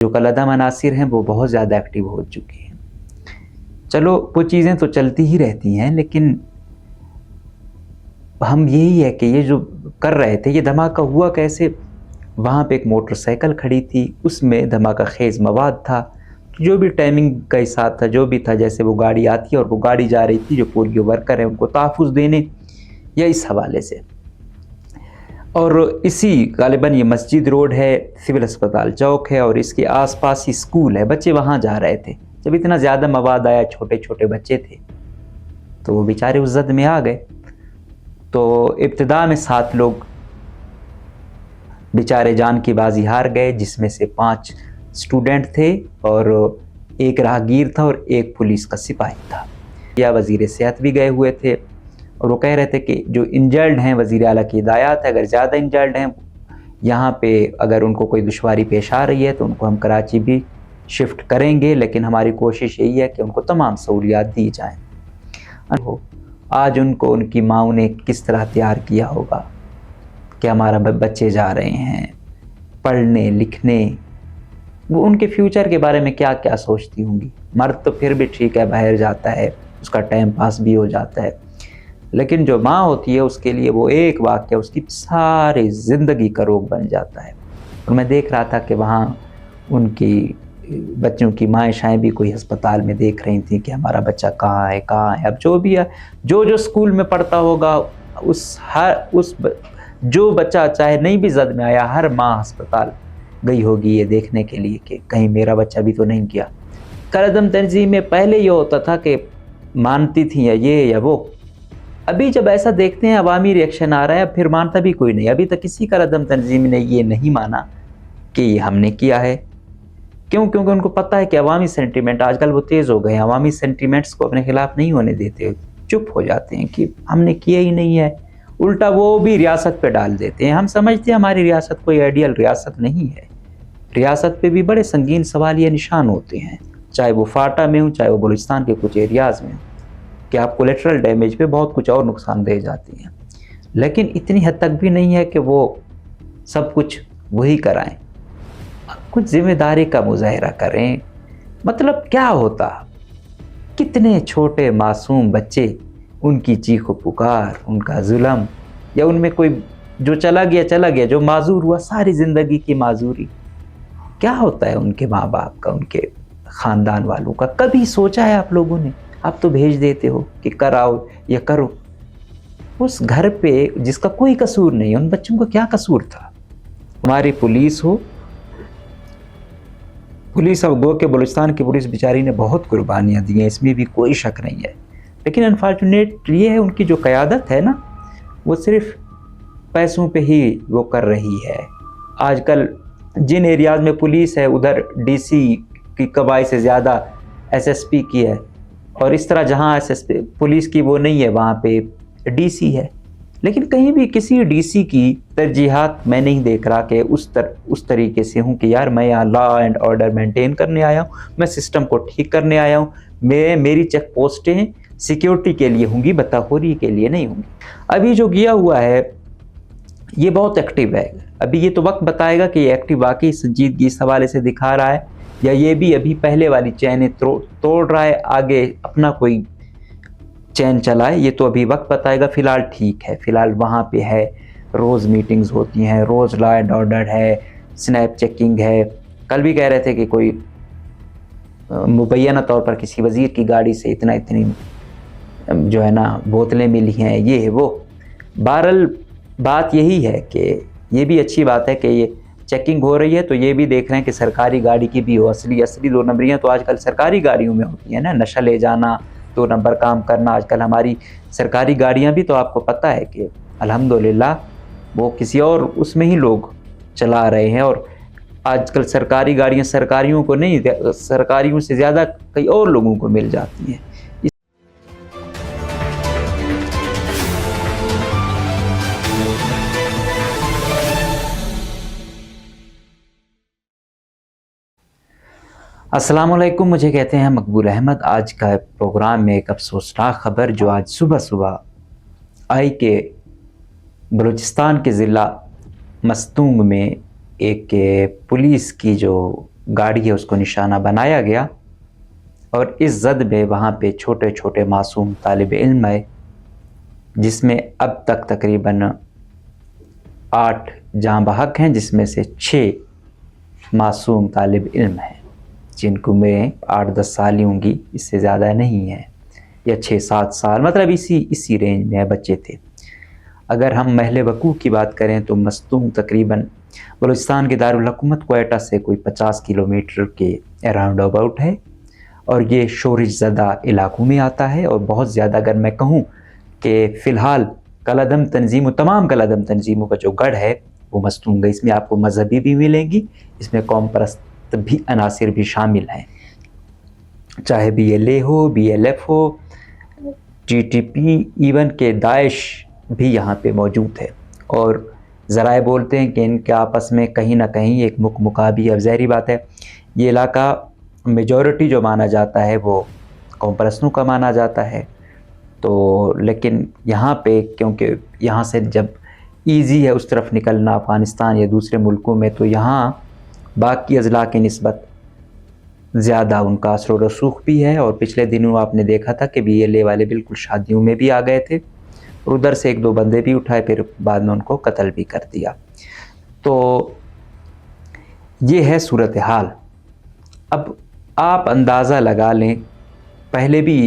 جو کلیدہ عناصر ہیں وہ بہت زیادہ ایکٹیو ہو چکی ہیں۔ چلو وہ چیزیں تو چلتی ہی رہتی ہیں، لیکن ہم یہی ہے کہ یہ جو کر رہے تھے، یہ دھماکہ ہوا کیسے؟ وہاں پہ ایک موٹر سائیکل کھڑی تھی، اس میں دھماکہ خیز مواد تھا، جو بھی ٹائمنگ کا حساب تھا، جو بھی تھا، جیسے وہ گاڑی آتی ہے اور وہ گاڑی جا رہی تھی جو پولیو ورکر ہیں ان کو تحفظ دینے یا اس حوالے سے، اور اسی غالباً یہ مسجد روڈ ہے، سول ہسپتال چوک ہے، اور اس کے آس پاس ہی اسکول ہے، بچے وہاں جا رہے تھے۔ جب اتنا زیادہ مواد آیا، چھوٹے چھوٹے بچے تھے، تو وہ بیچارے اس زد میں آ گئے۔ تو ابتدا میں 7 لوگ بیچارے جان کی بازی ہار گئے، جس میں سے 5 اسٹوڈنٹ تھے اور ایک راہگیر تھا اور ایک پولیس کا سپاہی تھا۔ یا وزیر صحت بھی گئے ہوئے تھے، اور وہ کہہ رہے تھے کہ جو انجرڈ ہیں، وزیر اعلیٰ کی ہدایات ہے اگر زیادہ انجرڈ ہیں یہاں پہ، اگر ان کو کوئی دشواری پیش آ رہی ہے تو ان کو ہم کراچی بھی شفٹ کریں گے، لیکن ہماری کوشش یہی ہے کہ ان کو تمام سہولیات دی جائیں۔ آج ان کو ان کی ماں نے کس طرح تیار کیا ہوگا کہ ہمارا بچے جا رہے ہیں پڑھنے لکھنے، وہ ان کے فیوچر کے بارے میں کیا کیا سوچتی ہوں گی۔ مرد تو پھر بھی ٹھیک ہے، باہر جاتا ہے، اس کا ٹائم پاس بھی ہو جاتا ہے، لیکن جو ماں ہوتی ہے اس کے لیے وہ ایک واقعہ اس کی ساری زندگی کا روگ بن جاتا ہے۔ اور میں دیکھ رہا تھا کہ وہاں ان کی بچوں کی مائیں شائیں بھی کوئی ہسپتال میں دیکھ رہی تھیں کہ ہمارا بچہ کہاں ہے کہاں ہے۔ اب جو بھی ہے، جو اسکول میں پڑھتا ہوگا، جو بچہ چاہے نہیں بھی زد میں آیا، ہر ماں ہسپتال گئی ہوگی یہ دیکھنے کے لیے کہ کہیں میرا بچہ بھی تو نہیں کیا۔ کالعدم تنظیم میں پہلے یہ ہوتا تھا کہ مانتی تھیں یا یہ یا وہ، ابھی جب ایسا دیکھتے ہیں عوامی ریئیکشن آ رہا ہے، پھر مانتا بھی کوئی نہیں۔ ابھی تک کسی کالعدم تنظیم نے یہ نہیں مانا کہ یہ ہم نے کیا ہے۔ کیونکہ ان کو پتہ ہے کہ عوامی سینٹیمنٹ آج کل وہ تیز ہو گئے ہیں، عوامی سینٹیمنٹس کو اپنے خلاف نہیں ہونے دیتے، چپ ہو جاتے ہیں کہ ہم نے کیا ہی نہیں ہے، الٹا وہ بھی ریاست پہ ڈال دیتے ہیں۔ ہم سمجھتے ہیں ہماری ریاست کوئی آئیڈیل ریاست نہیں ہے، ریاست پہ بھی بڑے سنگین سوال یا نشان ہوتے ہیں، چاہے وہ فاٹا میں ہوں، چاہے وہ بلوچستان کے کچھ ایریاز میں ہوں، کہ آپ کولیٹرل ڈیمیج پہ بہت کچھ اور نقصان دے جاتی ہیں، لیکن اتنی حد تک بھی نہیں ہے کہ وہ سب کچھ وہی کرائیں۔ کچھ ذمہ داری کا مظاہرہ کریں۔ مطلب کیا ہوتا؟ کتنے چھوٹے معصوم بچے، ان کی چیخ و پکار، ان کا ظلم، یا ان میں کوئی جو چلا گیا، جو معذور ہوا، ساری زندگی کی معذوری، کیا ہوتا ہے ان کے ماں باپ کا، ان کے خاندان والوں کا؟ کبھی سوچا ہے آپ لوگوں نے؟ آپ تو بھیج دیتے ہو کہ کراؤ یا کرو۔ اس گھر پہ جس کا کوئی قصور نہیں ہے، ان بچوں کا کیا قصور تھا؟ ہماری پولیس ہو، پولیس اب گو کہ بلوچستان کی پولیس بیچاری نے بہت قربانیاں دی ہیں، اس میں بھی کوئی شک نہیں ہے، لیکن انفارچونیٹ یہ ہے ان کی جو قیادت ہے نا، وہ صرف پیسوں پہ ہی وہ کر رہی ہے۔ آج کل جن ایریاز میں پولیس ہے ادھر ڈی سی کی کبائی سے زیادہ ایس ایس پی کی ہے، اور اس طرح جہاں پولیس کی وہ نہیں ہے وہاں پہ ڈی سی ہے، لیکن کہیں بھی کسی ڈی سی کی ترجیحات میں نہیں دیکھ رہا کہ اس طریقے سے ہوں کہ یار میں یہاں لا اینڈ آرڈر مینٹین کرنے آیا ہوں، میں سسٹم کو ٹھیک کرنے آیا ہوں، میری چیک پوسٹیں سیکیورٹی کے لیے ہوں گی، بطخوری کے لیے نہیں ہوں گی۔ ابھی جو کیا ہوا ہے یہ بہت ایکٹیو ہے، ابھی یہ تو وقت بتائے گا کہ یہ ایکٹیو واقعی سنجیدگی اس حوالے سے دکھا رہا ہے، یا یہ بھی ابھی پہلے والی چینیں توڑ رہا ہے، آگے اپنا کوئی چین چلائے، یہ تو ابھی وقت بتائے گا۔ فی الحال ٹھیک ہے، فی الحال وہاں پہ ہے، روز میٹنگز ہوتی ہیں، روز لا اینڈ آرڈر ہے، سنیپ چیکنگ ہے۔ کل بھی کہہ رہے تھے کہ کوئی مبینہ طور پر کسی وزیر کی گاڑی سے اتنی جو ہے نا بوتلیں ملی ہیں، یہ ہے وہ۔ بہرحال بات یہی ہے کہ یہ بھی اچھی بات ہے کہ یہ چیکنگ ہو رہی ہے، تو یہ بھی دیکھ رہے ہیں کہ سرکاری گاڑی کی بھی ہو، اصلی 2 نمبریاں تو آج کل سرکاری گاڑیوں میں ہوتی ہیں نا، نشہ لے جانا، 2 نمبر کام کرنا۔ آج کل ہماری سرکاری گاڑیاں بھی تو آپ کو پتہ ہے کہ الحمدللہ وہ کسی اور اس میں ہی لوگ چلا رہے ہیں، اور آج کل سرکاری گاڑیاں سرکاریوں کو نہیں، سرکاریوں سے زیادہ کئی اور لوگوں کو مل جاتی ہیں۔ السلام علیکم، مجھے کہتے ہیں مقبول احمد۔ آج کا پروگرام میں ایک افسوسناک خبر جو آج صبح آئی کہ بلوچستان کے ضلع مستونگ میں ایک پولیس کی جو گاڑی ہے اس کو نشانہ بنایا گیا، اور اس زد میں وہاں پہ چھوٹے چھوٹے معصوم طالب علم آئے، جس میں اب تک تقریباً 8 جاں بحق ہیں، جس میں سے 6 معصوم طالب علم ہیں، جن کو میں 8-10 سال ہی ہوں گی، اس سے زیادہ نہیں ہے، یا 6-7 سال، مطلب اسی رینج میں بچے تھے۔ اگر ہم محل وقوع کی بات کریں تو مستونگ تقریباً بلوچستان کے دارالحکومت کوئٹہ سے کوئی 50 کلومیٹر کے اراؤنڈ اباؤٹ ہے، اور یہ شورش زدہ علاقوں میں آتا ہے، اور بہت زیادہ اگر میں کہوں کہ فی الحال کالعدم تنظیم و تمام کالعدم تنظیموں کا جو گڑھ ہے وہ مستونگ ہے۔ اس میں آپ کو مذہبی بھی ملیں گی، اس میں قوم پرست بھی عناصر بھی شامل ہیں، چاہے BLA ہو، BLF ہو، TTP، ایون کہ داعش بھی یہاں پہ موجود ہے، اور ذرائع بولتے ہیں کہ ان کے آپس میں کہیں نہ کہیں ایک مقابی، اب ظاہری بات ہے یہ علاقہ میجورٹی جو مانا جاتا ہے وہ قوم پرستوں کا مانا جاتا ہے، تو لیکن یہاں پہ کیونکہ یہاں سے جب ایزی ہے اس طرف نکلنا افغانستان یا دوسرے ملکوں میں، تو یہاں باقی اضلاع کی نسبت زیادہ ان کا اثر و رسوخ بھی ہے، اور پچھلے دنوں آپ نے دیکھا تھا کہ BLA والے بالکل شادیوں میں بھی آ گئے تھے، اور ادھر سے 1-2 بندے بھی اٹھائے، پھر بعد میں ان کو قتل بھی کر دیا۔ تو یہ ہے صورتحال۔ اب آپ اندازہ لگا لیں، پہلے بھی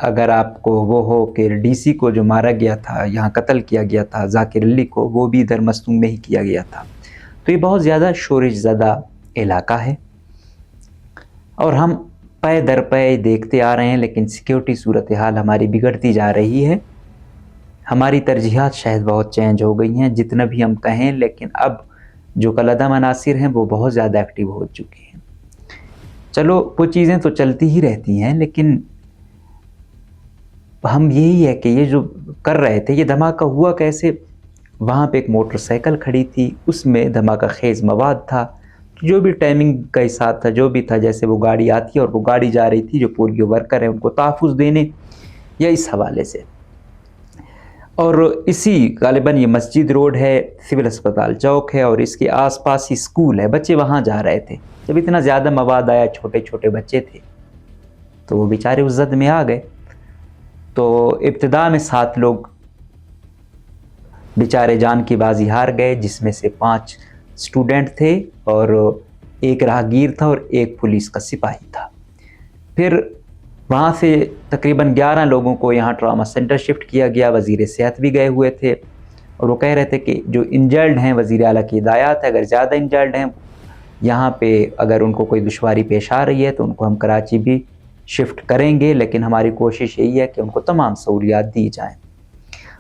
اگر آپ کو وہ ہو کہ DC کو جو مارا گیا تھا، یہاں قتل کیا گیا تھا ذاکر علی کو، وہ بھی ادھر مستونگ میں ہی کیا گیا تھا، تو یہ بہت زیادہ شورش زدہ علاقہ ہے، اور ہم پے در پے دیکھتے آ رہے ہیں، لیکن سیکیورٹی صورتحال ہماری بگڑتی جا رہی ہے۔ ہماری ترجیحات شاید بہت چینج ہو گئی ہیں جتنا بھی ہم کہیں، لیکن اب جو کالعدم عناصر ہیں وہ بہت زیادہ ایکٹیو ہو چکے ہیں۔ چلو وہ چیزیں تو چلتی ہی رہتی ہیں، لیکن ہم یہی ہے کہ یہ جو کر رہے تھے، یہ دھماکہ ہوا کیسے؟ وہاں پہ ایک موٹر سائیکل کھڑی تھی، اس میں دھماکہ خیز مواد تھا، جو بھی ٹائمنگ کا حساب تھا، جو بھی تھا، جیسے وہ گاڑی آتی ہے اور وہ گاڑی جا رہی تھی جو پولیو ورکر ہیں ان کو تحفظ دینے، یا اس حوالے سے، اور اسی غالباً یہ مسجد روڈ ہے، سول اسپتال چوک ہے، اور اس کے آس پاس ہی اسکول ہے، بچے وہاں جا رہے تھے۔ جب اتنا زیادہ مواد آیا، چھوٹے چھوٹے بچے تھے، تو وہ بیچارے اس زد میں آ گئے۔ تو ابتدا میں 7 لوگ بیچارے جان کی بازی ہار گئے، جس میں سے 5 اسٹوڈنٹ تھے، اور 1 راہگیر تھا، اور 1 پولیس کا سپاہی تھا۔ پھر وہاں سے تقریباً 11 لوگوں کو یہاں ٹراما سینٹر شفٹ کیا گیا، وزیر صحت بھی گئے ہوئے تھے، اور وہ کہہ رہے تھے کہ جو انجرڈ ہیں، وزیر اعلیٰ کی ہدایات ہے اگر زیادہ انجرڈ ہیں یہاں پہ، اگر ان کو کوئی دشواری پیش آ رہی ہے تو ان کو ہم کراچی بھی شفٹ کریں گے، لیکن ہماری کوشش یہی ہے کہ ان کو تمام سہولیات دی جائیں۔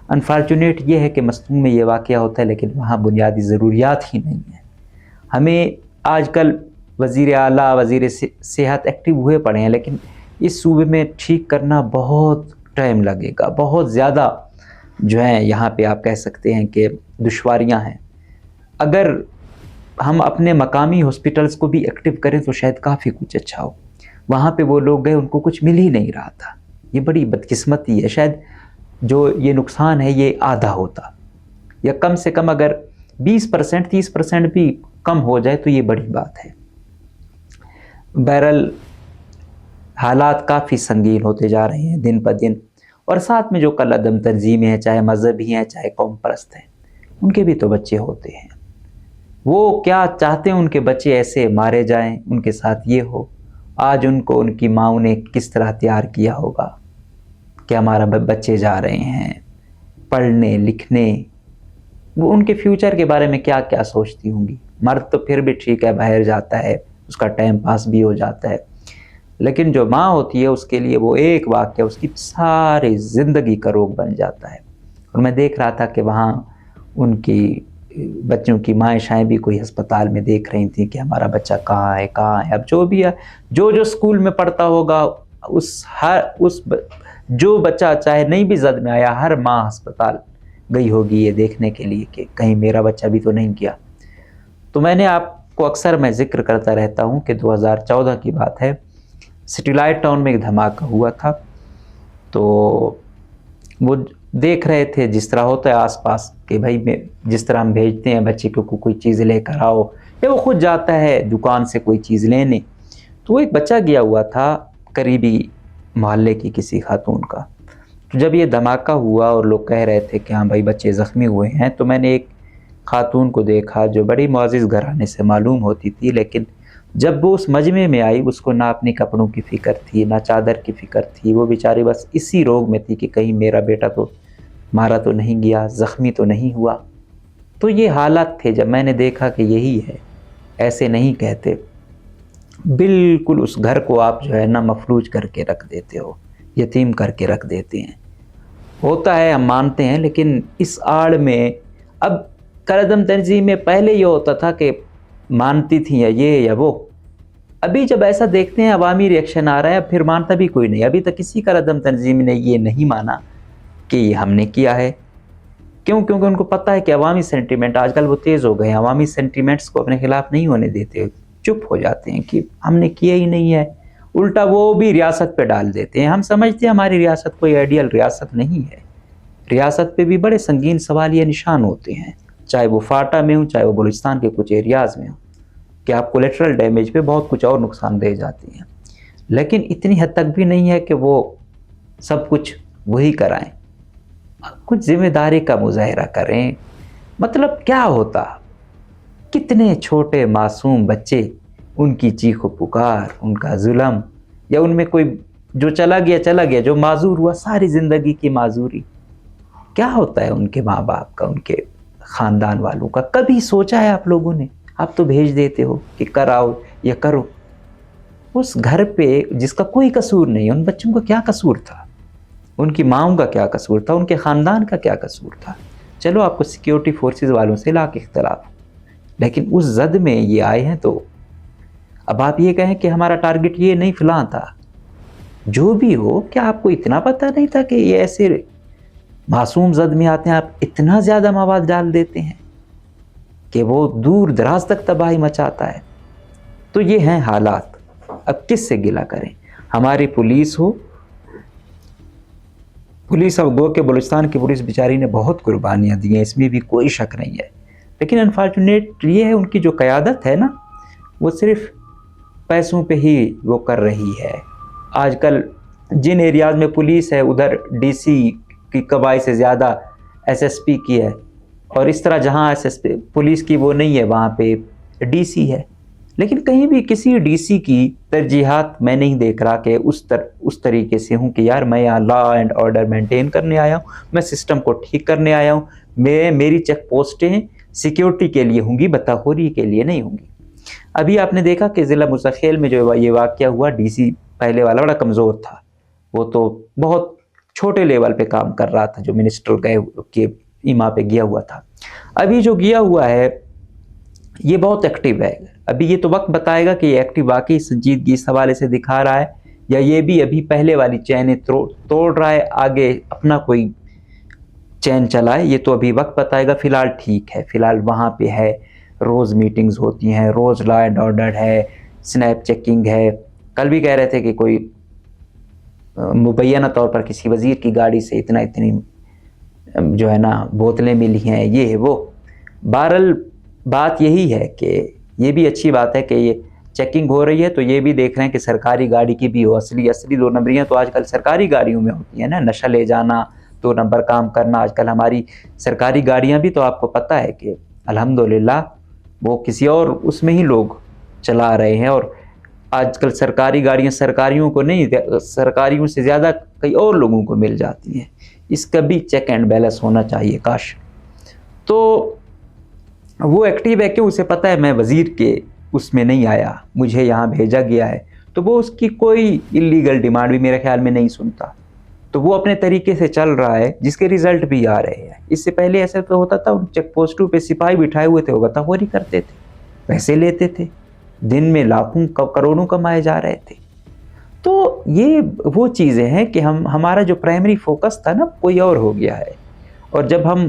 انفارچونیٹ یہ ہے کہ مستونگ میں یہ واقعہ ہوتا ہے، لیکن وہاں بنیادی ضروریات ہی نہیں ہیں۔ ہمیں آج کل وزیر اعلیٰ، وزیر صحت ایکٹیو ہوئے پڑے ہیں، لیکن اس صوبے میں ٹھیک کرنا بہت ٹائم لگے گا، بہت زیادہ جو ہیں یہاں پہ آپ کہہ سکتے ہیں کہ دشواریاں ہیں۔ اگر ہم اپنے مقامی ہاسپٹلس کو بھی ایکٹیو کریں تو شاید کافی کچھ اچھا ہو۔ وہاں پہ وہ لوگ گئے، ان کو کچھ مل ہی نہیں رہا تھا، یہ بڑی بدقسمتی ہے۔ شاید جو یہ نقصان ہے یہ آدھا ہوتا، یا کم سے کم اگر 20%، 30% بھی کم ہو جائے تو یہ بڑی بات ہے۔ بہرحال حالات کافی سنگین ہوتے جا رہے ہیں دن بدن، اور ساتھ میں جو کالعدم تنظیمیں ہیں، چاہے مذہبی ہیں چاہے قوم پرست ہیں، ان کے بھی تو بچے ہوتے ہیں، وہ کیا چاہتے ہیں ان کے بچے ایسے مارے جائیں، ان کے ساتھ یہ ہو۔ آج ان کو ان کی ماں نے کس طرح تیار کیا ہوگا کہ ہمارا بچے جا رہے ہیں پڑھنے لکھنے، وہ ان کے فیوچر کے بارے میں کیا کیا سوچتی ہوں گی۔ مرد تو پھر بھی ٹھیک ہے، باہر جاتا ہے، اس کا ٹائم پاس بھی ہو جاتا ہے، لیکن جو ماں ہوتی ہے اس کے لیے وہ ایک واقعہ اس کی ساری زندگی کا روگ بن جاتا ہے۔ اور میں دیکھ رہا تھا کہ وہاں ان کی بچوں کی مائیں شائیں بھی کوئی ہسپتال میں دیکھ رہی تھیں کہ ہمارا بچہ کہاں ہے کہاں ہے۔ اب جو بھی ہے، جو اسکول میں پڑھتا ہوگا، جو بچہ چاہے نہیں بھی زد میں آیا، ہر ماں ہسپتال گئی ہوگی یہ دیکھنے کے لیے کہ کہیں میرا بچہ بھی تو نہیں کیا۔ تو میں نے آپ کو اکثر میں ذکر کرتا رہتا ہوں کہ 2014 کی بات ہے، سٹیلائٹ ٹاؤن میں ایک دھماکہ ہوا تھا، تو وہ دیکھ رہے تھے جس طرح ہوتا ہے آس پاس کہ بھائی جس طرح ہم بھیجتے ہیں بچے کو کوئی چیز لے کر آؤ یا وہ خود جاتا ہے دکان سے کوئی چیز لینے. تو وہ ایک بچہ گیا ہوا تھا قریبی محلے کی کسی خاتون کا. جب یہ دھماکہ ہوا اور لوگ کہہ رہے تھے کہ ہاں بھائی بچے زخمی ہوئے ہیں، تو میں نے ایک خاتون کو دیکھا جو بڑی معزز گھرانے سے معلوم ہوتی تھی، لیکن جب وہ اس مجمع میں آئی اس کو نہ اپنے کپڑوں کی فکر تھی نہ چادر کی فکر تھی. وہ بیچاری بس اسی روگ میں تھی کہ کہیں میرا بیٹا تو مارا تو نہیں گیا، زخمی تو نہیں ہوا. تو یہ حالات تھے جب میں نے دیکھا کہ یہی ہے، ایسے نہیں کہتے. بالکل اس گھر کو آپ جو ہے نا مفلوج کر کے رکھ دیتے ہو، یتیم کر کے رکھ دیتے ہیں. ہوتا ہے، ہم مانتے ہیں، لیکن اس آڑ میں اب کالعدم تنظیم میں پہلے یہ ہوتا تھا کہ مانتی تھیں یا یہ یا وہ. ابھی جب ایسا دیکھتے ہیں عوامی ریئیکشن آ رہا ہے، اب پھر مانتا بھی کوئی نہیں. ابھی تک کسی کالعدم تنظیم نے یہ نہیں مانا کہ یہ ہم نے کیا ہے. کیونکہ ان کو پتہ ہے کہ عوامی سینٹیمنٹ آج کل وہ تیز ہو گئے ہیں، عوامی سینٹیمنٹس کو اپنے خلاف نہیں ہونے دیتے، چپ ہو جاتے ہیں کہ ہم نے کیا ہی نہیں ہے. الٹا وہ بھی ریاست پہ ڈال دیتے ہیں. ہم سمجھتے ہیں ہماری ریاست کوئی آئیڈیل ریاست نہیں ہے. ریاست پہ بھی بڑے سنگین سوال یہ نشان ہوتے ہیں، چاہے وہ فاٹا میں ہوں، چاہے وہ بلوچستان کے کچھ ایریاز میں ہوں، کہ آپ کولیٹرل ڈیمیج پہ بہت کچھ اور نقصان دے جاتی ہیں. لیکن اتنی حد تک بھی نہیں ہے کہ وہ سب کچھ وہی کرائیں. کچھ ذمہ داری کا مظاہرہ کریں. مطلب کیا ہوتا، کتنے چھوٹے معصوم بچے، ان کی چیخ و پکار، ان کا ظلم، یا ان میں کوئی جو چلا گیا، جو معذور ہوا، ساری زندگی کی معذوری. کیا ہوتا ہے ان کے ماں باپ کا، ان کے خاندان والوں کا؟ کبھی سوچا ہے آپ لوگوں نے؟ آپ تو بھیج دیتے ہو کہ کراؤ یا کرو. اس گھر پہ جس کا کوئی قصور نہیں، ان بچوں کا کیا قصور تھا؟ ان کی ماؤں کا کیا قصور تھا؟ ان کے خاندان کا کیا قصور تھا؟ چلو آپ کو سیکیورٹی فورسز والوں سے لاکھ اختلاف، لیکن اس زد میں یہ آئے ہیں. تو اب آپ یہ کہیں کہ ہمارا ٹارگٹ یہ نہیں فلاں تھا. جو بھی ہو، کیا آپ کو اتنا پتہ نہیں تھا کہ یہ ایسے معصوم زد میں آتے ہیں، آپ اتنا زیادہ مواد ڈال دیتے ہیں کہ وہ دور دراز تک تباہی مچاتا ہے؟ تو یہ ہیں حالات. اب کس سے گلہ کریں؟ ہماری پولیس ہو، پولیس، اب گو کہ بلوچستان کی پولیس بیچاری نے بہت قربانیاں دی ہیں، اس میں بھی کوئی شک نہیں ہے. لیکن انفارچونیٹ یہ ہے ان کی جو قیادت ہے نا، وہ صرف پیسوں پہ ہی وہ کر رہی ہے. آج کل جن ایریاز میں پولیس ہے ادھر ڈی سی کی کبائی سے زیادہ ایس ایس پی کی ہے، اور اس طرح جہاں ایس ایس پی پولیس کی وہ نہیں ہے وہاں پہ ڈی سی ہے. لیکن کہیں بھی کسی ڈی سی کی ترجیحات میں نہیں دیکھ رہا کہ اس طریقے سے ہوں کہ یار میں یہاں لا اینڈ آرڈر مینٹین کرنے آیا ہوں، میں سسٹم کو ٹھیک کرنے آیا ہوں، میری چیک پوسٹیں سیکیورٹی کے لیے ہوں گی، بتاخوری کے لیے نہیں ہوں گی. ابھی آپ نے دیکھا کہ ضلع مستخیل میں جو یہ واقعہ ہوا، ڈی سی پہلے والا بڑا کمزور تھا، وہ تو بہت چھوٹے لیول پہ کام کر رہا تھا، جو منسٹر کے ایما پہ گیا ہوا تھا. ابھی جو گیا ہوا ہے یہ بہت ایکٹیو ہے. ابھی یہ تو وقت بتائے گا کہ یہ ایکٹیو واقعی سنجیدگی اس حوالے سے دکھا رہا ہے، یا یہ بھی ابھی پہلے والی چینیں توڑ رہا ہے، آگے اپنا کوئی چین چلائے. یہ تو ابھی وقت بتائے گا. فی الحال ٹھیک ہے، فی الحال وہاں پہ ہے، روز میٹنگز ہوتی ہیں، روز لا اینڈ آرڈر ہے، سنیپ چیکنگ ہے. کل بھی کہہ رہے تھے کہ کوئی مبینہ طور پر کسی وزیر کی گاڑی سے اتنی جو ہے نا بوتلیں ملی ہیں، یہ ہے وہ. بہرحال بات یہی ہے کہ یہ بھی اچھی بات ہے کہ یہ چیکنگ ہو رہی ہے، تو یہ بھی دیکھ رہے ہیں کہ سرکاری گاڑی کی بھی ہو. اصلی دو نمبریاں تو آج کل سرکاری گاڑیوں میں ہوتی ہیں نا، نشہ لے جانا، 2 نمبر کام کرنا. آج کل ہماری سرکاری گاڑیاں بھی تو آپ کو پتہ ہے کہ الحمدللہ وہ کسی اور اس میں ہی لوگ چلا رہے ہیں. اور آج کل سرکاری گاڑیاں سرکاریوں کو نہیں، سرکاریوں سے زیادہ کئی اور لوگوں کو مل جاتی ہیں. اس کا بھی چیک اینڈ بیلنس ہونا چاہیے کاش. تو وہ ایکٹیو ہے کہ اسے پتہ ہے میں وزیر کے اس میں نہیں آیا، مجھے یہاں بھیجا گیا ہے، تو وہ اس کی کوئی اللیگل ڈیمانڈ بھی میرے خیال میں نہیں سنتا. تو وہ اپنے طریقے سے چل رہا ہے، جس کے ریزلٹ بھی آ رہے ہیں. اس سے پہلے ایسا تو ہوتا تھا، ان چیک پوسٹوں پہ سپاہی بٹھائے ہوئے تھے، وہ غتاخوری کرتے تھے، پیسے لیتے تھے، دن میں لاکھوں کروڑوں کمائے جا رہے تھے. تو یہ وہ چیزیں ہیں کہ ہمارا جو پرائمری فوکس تھا نا کوئی اور ہو گیا ہے. اور جب ہم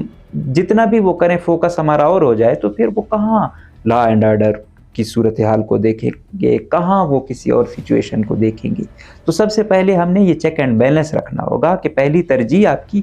جتنا بھی وہ کریں فوکس ہمارا اور ہو جائے، تو پھر وہ کہاں لا اینڈ آرڈر کی صورتحال کو دیکھیں گے، کہاں وہ کسی اور سچویشن کو دیکھیں گے. تو سب سے پہلے ہم نے یہ چیک اینڈ بیلنس رکھنا ہوگا کہ پہلی ترجیح آپ کی